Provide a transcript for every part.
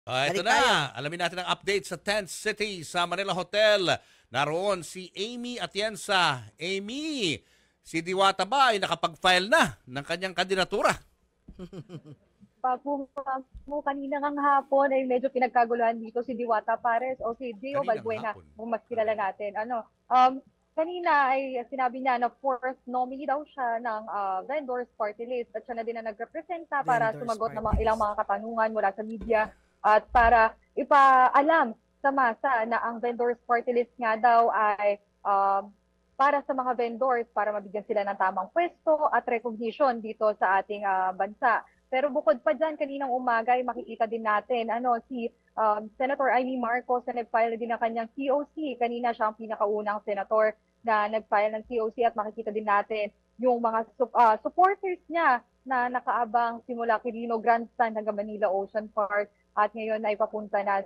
Ito Balik tayo. na, alamin natin ang update sa Tent City sa Manila Hotel. Naroon si Amy Atienza. Amy, si Diwata ba ay nakapag-file na ng kanyang kandidatura? Mo kanina ngang hapon ay medyo pinagkaguluhan dito si Diwata Pares o si Gio Kaninang Balbuena, hapon. kung mas kilala natin. Kanina ay sinabi niya na fourth nominee daw siya ng vendors party list at siya na din na nagrepresenta para Vendors sumagot ng party ilang list. mga katanungan mula sa media at para ipaalam sa masa na ang vendors party list nga daw ay para sa mga vendors para mabigyan sila ng tamang pwesto at recognition dito sa ating bansa. Pero bukod pa dyan, kaninang umaga ay makikita din natin si Senator Amy Marcos na nag-file din ng kanyang COC. Kanina siya ang pinakaunang senator na nag-file ng COC at makikita din natin yung mga supporters niya na nakaabang simula Quirino Grandstand hanggang Manila Ocean Park at ngayon ay papunta na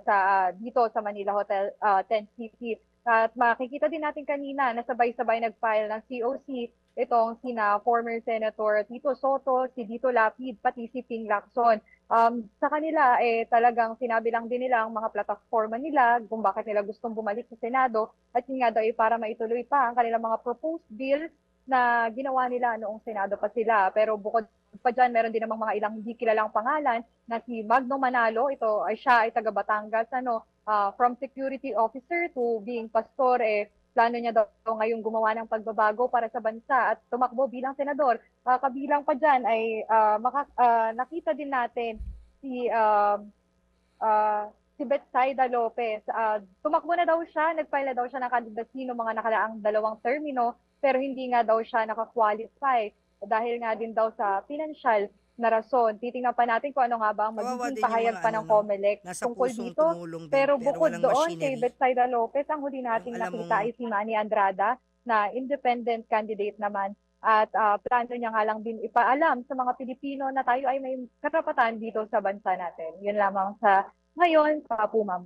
dito sa Manila Hotel Tent City. At makikita din natin kanina na sabay-sabay nag-file ng COC itong sina former Senator Tito Soto, si Dito Lapid, pati si Ping Lacson. Sa kanila, talagang sinabi lang din nila ang mga plataforma nila kung bakit nila gustong bumalik sa Senado at yun nga daw para maituloy pa ang kanilang mga proposed bills na ginawa nila noong Senado pa sila. Pero bukod pa dyan, meron din namang mga ilang hindi kilalang pangalan na si Magno Manalo, siya ay taga Batangas, from security officer to being pastor, plano niya daw ngayong gumawa ng pagbabago para sa bansa at tumakbo bilang senador. Kabilang pa dyan ay nakita din natin si si Betsaida Lopez. Tumakbo na daw siya, nag-file na daw siya ng candidacy noong mga nakalaang 2 termino, pero hindi nga daw siya nakakwalify dahil nga din daw sa financial na rason. Titingnan pa natin kung ano nga ba ang Kawawa magiging din yung pahayag mga pa ng COMELEC nasa tungkol pusong dito. tumulong din Pero pero bukod walang doon kay machinery. Betsaida Lopez, ang huli Yung nating alam nakita mong ay si Manny Andrada na independent candidate naman. At plano niya nga lang din ipaalam sa mga Pilipino na tayo ay may karapatan dito sa bansa natin. Yun lamang sa ngayon, Papu Ma'am.